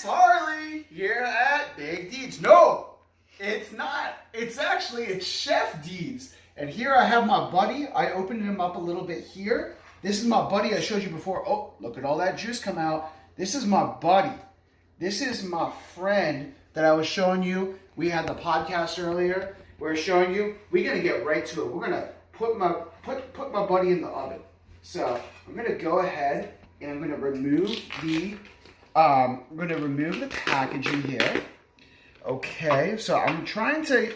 it's Harley here at Big Deeds. No, it's not. It's Chef Deeds. And here I have my buddy. I opened him up a little bit here. This is my buddy I showed you before. Oh, look at all that juice come out. This is my buddy. This is my friend that I was showing you. We had the podcast earlier. We're showing you. We're gonna get right to it. We're gonna put my buddy in the oven. So I'm gonna go ahead and I'm gonna remove the packaging here. Okay, so I'm trying to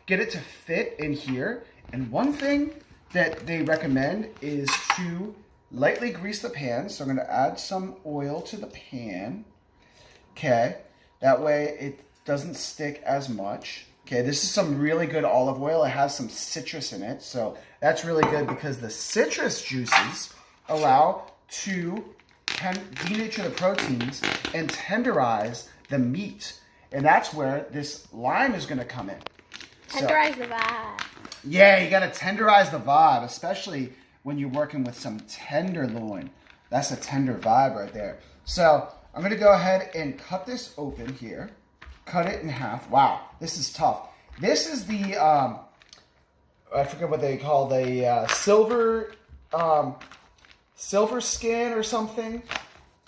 get it to fit in here. And one thing that they recommend is to lightly grease the pan. So I'm gonna add some oil to the pan. Okay, that way it doesn't stick as much. Okay, this is some really good olive oil. It has some citrus in it, so that's really good because the citrus juices allow to denature the proteins and tenderize the meat. And that's where this lime is going to come in. Tenderize the vibe. Yeah, you got to tenderize the vibe, especially when you're working with some tenderloin. That's a tender vibe right there. So I'm going to go ahead and cut this open here. Cut it in half. Wow, this is tough. This is the, I forget what they call the silver skin or something.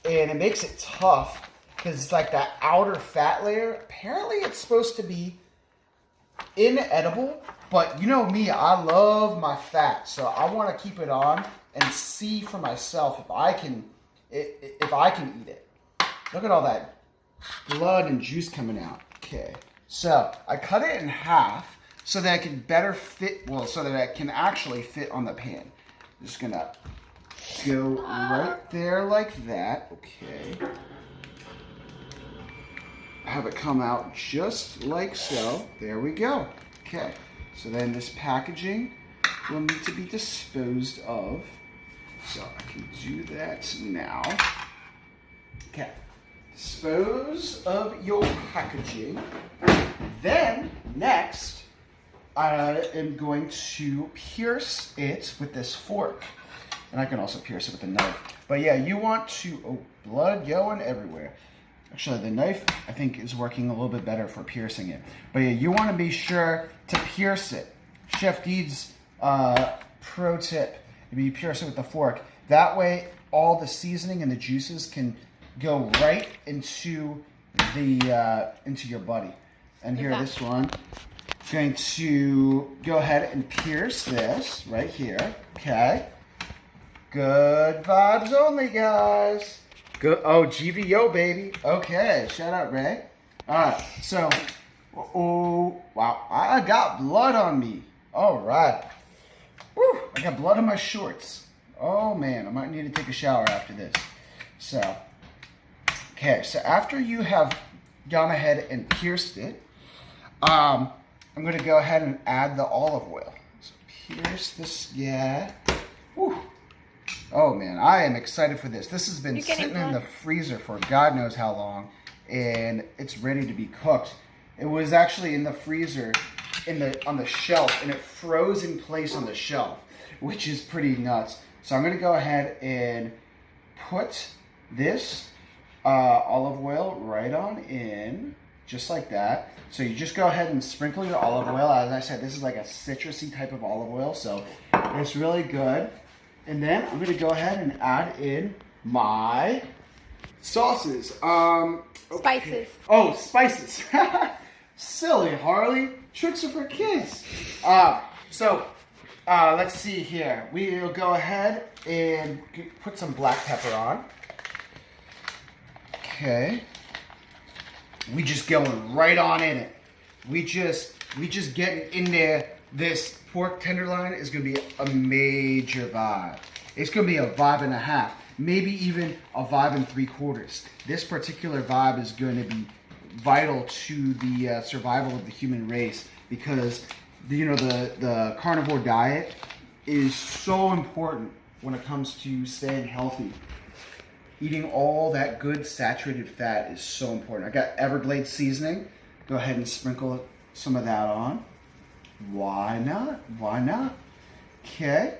And it makes it tough because it's like that outer fat layer. Apparently it's supposed to be inedible, but you know me, I love my fat. So I want to keep it on and see for myself if I can eat it. Look at all that blood and juice coming out. Okay, so I cut it in half so that it can better fit, well, so that it can actually fit on the pan. Just gonna go right there like that. Okay. Have it come out just like so. There we go. Okay, so then this packaging will need to be disposed of. So I can do that now. Okay. Dispose of your packaging. Then, next, I am going to pierce it with this fork. And I can also pierce it with a knife. But yeah, you want to, oh, blood going everywhere. Actually, the knife, I think, is working a little bit better for piercing it. But yeah, you want to be sure to pierce it. Chef Deeds pro tip, if you pierce it with the fork. That way, all the seasoning and the juices can go right into your buddy. And here, this one, I'm going to go ahead and pierce this right here. Okay. Good vibes only, guys. Good. Oh, GVO, baby. Okay. Shout out, Ray. All right. So, oh, wow. I got blood on me. All right. Woo. I got blood on my shorts. Oh, man. I might need to take a shower after this. So, okay. So, after you have gone ahead and pierced it, I'm going to go ahead and add the olive oil. So, pierce this. Yeah. Woo. Oh man, I am excited for this. This has been sitting in the freezer for God knows how long, and it's ready to be cooked. It was actually in the freezer on the shelf, and it froze in place on the shelf, which is pretty nuts. So I'm going to go ahead and put this olive oil right on in, just like that. So you just go ahead and sprinkle your olive oil. As I said, this is like a citrusy type of olive oil, so it's really good. And then I'm going to go ahead and add in my sauces. Okay. Spices. Oh, spices. Silly, Harley. Tricks are for kids. So let's see here. We'll go ahead and put some black pepper on. Okay. We just going right on in it. We just getting in there. This pork tenderloin is going to be a major vibe. It's going to be a vibe and a half, maybe even a vibe and 3/4. This particular vibe is going to be vital to the survival of the human race because the carnivore diet is so important when it comes to staying healthy. Eating all that good saturated fat is so important. I got Everglade seasoning. Go ahead and sprinkle some of that on. Why not? Why not? Okay.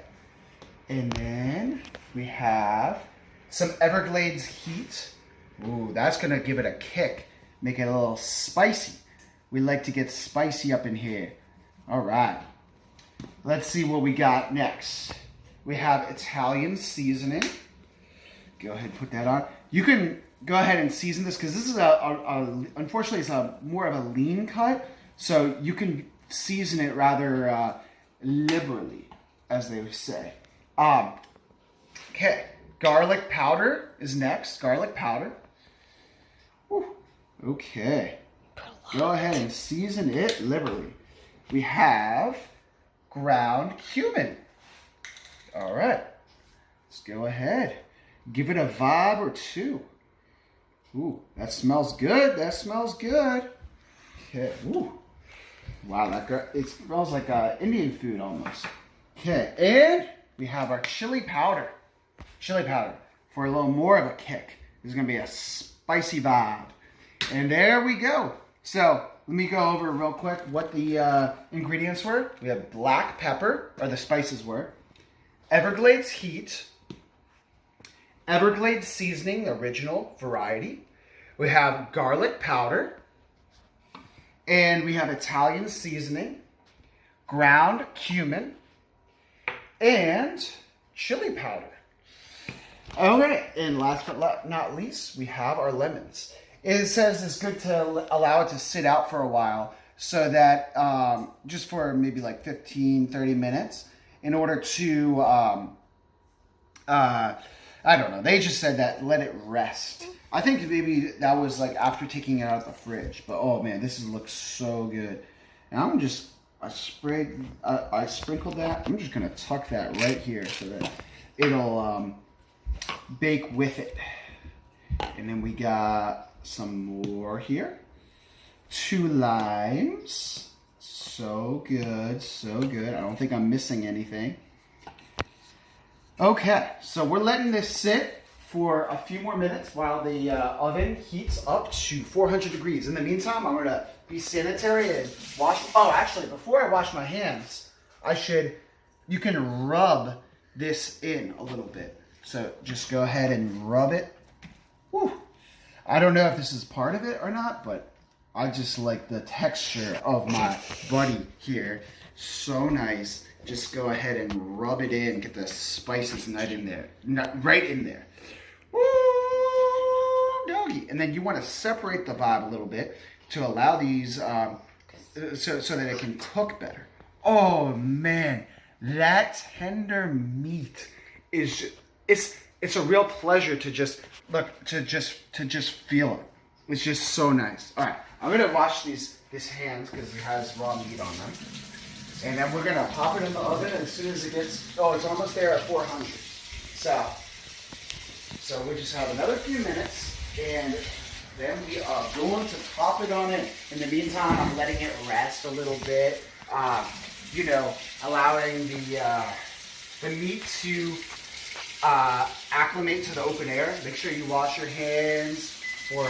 And then we have some Everglades heat. Ooh, that's going to give it a kick. Make it a little spicy. We like to get spicy up in here. All right. Let's see what we got next. We have Italian seasoning. Go ahead and put that on. You can go ahead and season this because this is unfortunately, it's more of a lean cut. So you can season it rather liberally, as they would say. Okay, garlic powder is next. Garlic powder. Whew. Okay, go ahead and season it liberally. We have ground cumin. All right, let's go ahead. Give it a vibe or two. Ooh, that smells good. That smells good. Okay, ooh. Wow, it smells like Indian food almost. Okay, and we have our chili powder. Chili powder for a little more of a kick. This is going to be a spicy vibe. And there we go. So let me go over real quick what the ingredients were. We have black pepper, or the spices were. Everglades heat. Everglades seasoning, the original variety. We have garlic powder. And we have Italian seasoning, ground cumin, and chili powder. Okay, and last but not least, we have our lemons. It says it's good to allow it to sit out for a while so that, just for maybe like 15, 30 minutes, in order to, I don't know, they just said that let it rest. I think maybe that was like after taking it out of the fridge. But oh man, this looks so good. And I sprinkled that. I'm just gonna tuck that right here so that it'll bake with it. And then we got some more here. 2 limes. So good, so good. I don't think I'm missing anything. Okay, so we're letting this sit for a few more minutes while the oven heats up to 400 degrees. In the meantime, I'm gonna be sanitary and wash. Oh, actually, before I wash my hands, you can rub this in a little bit. So just go ahead and rub it. Whew. I don't know if this is part of it or not, but I just like the texture of my buddy here. So nice. Just go ahead and rub it in, get the spices right in there. Woo, doggy. And then you want to separate the vibe a little bit to allow these, so that it can cook better. Oh man, that tender meat is, it's a real pleasure to just feel it. It's just so nice. All right, I'm gonna wash these hands because it has raw meat on them. And then we're gonna pop it in the oven as soon as it gets, it's almost there at 400. So we just have another few minutes, and then we are going to pop it on in. In the meantime, I'm letting it rest a little bit, allowing the meat to acclimate to the open air. Make sure you wash your hands for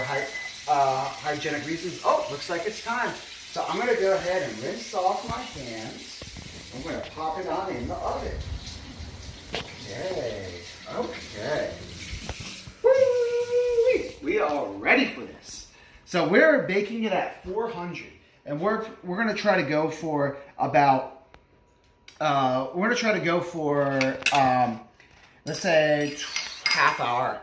hygienic reasons. Oh, looks like it's time. So I'm going to go ahead and rinse off my hands. I'm going to pop it on in the oven. Okay. Woo-wee. We are ready for this. So we're baking it at 400, and we're going to try to go for about let's say half hour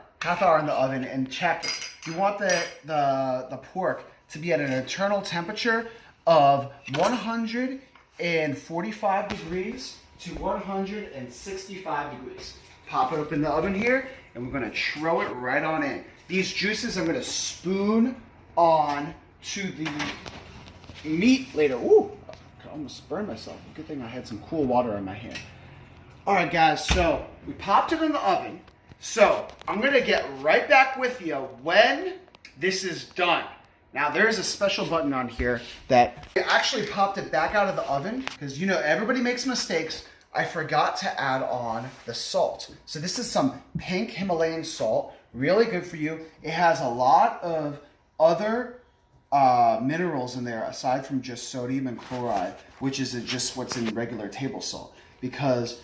in the oven, and check it. You want the pork to be at an internal temperature of 145 degrees to 165 degrees. Pop it up in the oven here, and we're going to throw it right on in. These juices I'm going to spoon on to the meat later. Ooh, I almost burned myself. Good thing I had some cool water in my hand. All right, guys, so we popped it in the oven. So I'm going to get right back with you when this is done. Now, there's a special button on here that I actually popped it back out of the oven because, everybody makes mistakes. I forgot to add on the salt. So this is some pink Himalayan salt, really good for you. It has a lot of other minerals in there aside from just sodium and chloride, which is just what's in regular table salt because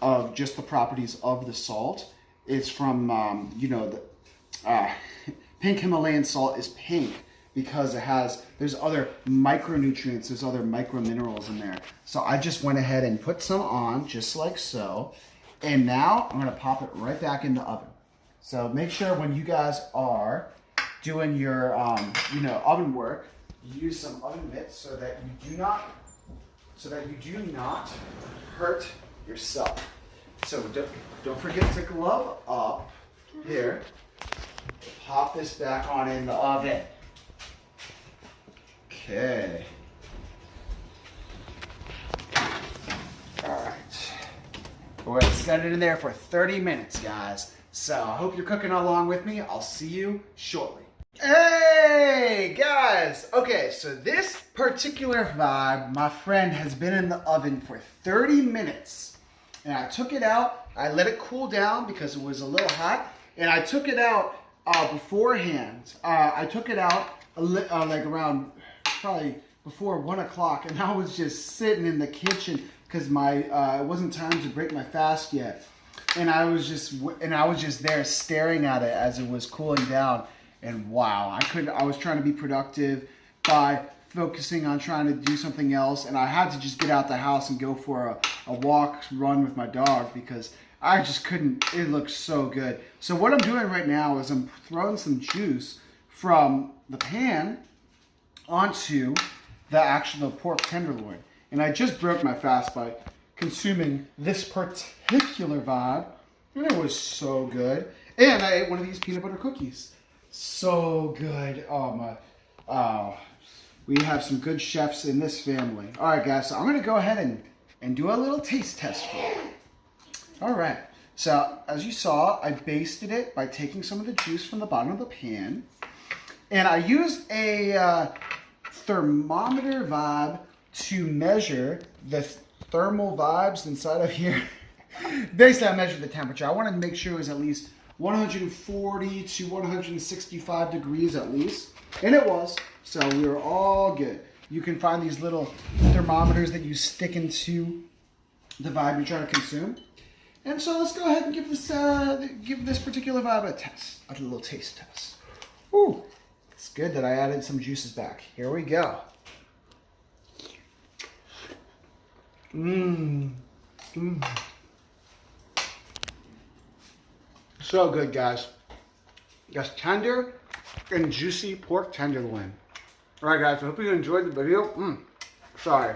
of just the properties of the salt. It's from, pink Himalayan salt is pink because there's other micronutrients, there's other micro minerals in there. So I just went ahead and put some on, just like so. And now I'm gonna pop it right back in the oven. So make sure when you guys are doing your oven work, you use some oven mitts so that you do not hurt yourself. So don't forget to glove up here. Pop this back on in the oven. Okay. All right. We're gonna set it in there for 30 minutes, guys. So I hope you're cooking along with me. I'll see you shortly. Hey, guys. Okay, so this particular vibe, my friend, has been in the oven for 30 minutes. And I took it out. I let it cool down because it was a little hot. And I took it out beforehand. I took it out like around probably before 1 o'clock. And I was just sitting in the kitchen because it wasn't time to break my fast yet. And I was just there staring at it as it was cooling down. And wow, I was trying to be productive by focusing on trying to do something else. And I had to just get out the house and go for a walk, run with my dog because I just couldn't. It looks so good. So what I'm doing right now is I'm throwing some juice from the pan onto the actual pork tenderloin. And I just broke my fast by consuming this particular vibe. And it was so good. And I ate one of these peanut butter cookies. So good. We have some good chefs in this family. All right, guys. So I'm going to go ahead and do a little taste test for you. All right. So as you saw, I basted it by taking some of the juice from the bottom of the pan. And I used a thermometer vibe to measure the thermal vibes inside of here. Basically, I measured the temperature. I wanted to make sure it was at least 140 to 165 degrees at least. And it was. So we were all good. You can find these little thermometers that you stick into the vibe you're trying to consume. And so let's go ahead and give this particular vibe a test, a little taste test. Ooh, it's good that I added some juices back. Here we go. So good, guys. Just tender and juicy pork tenderloin. All right, guys. I hope you enjoyed the video. Sorry,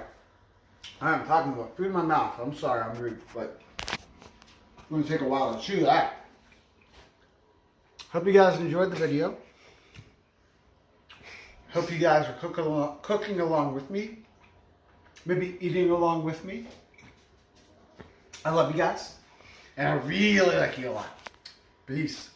I'm talking about food in my mouth. I'm sorry, I'm rude, but it's going to take a while to chew that. Hope you guys enjoyed the video. Hope you guys are cooking along with me. Maybe eating along with me. I love you guys. And I really like you a lot. Peace.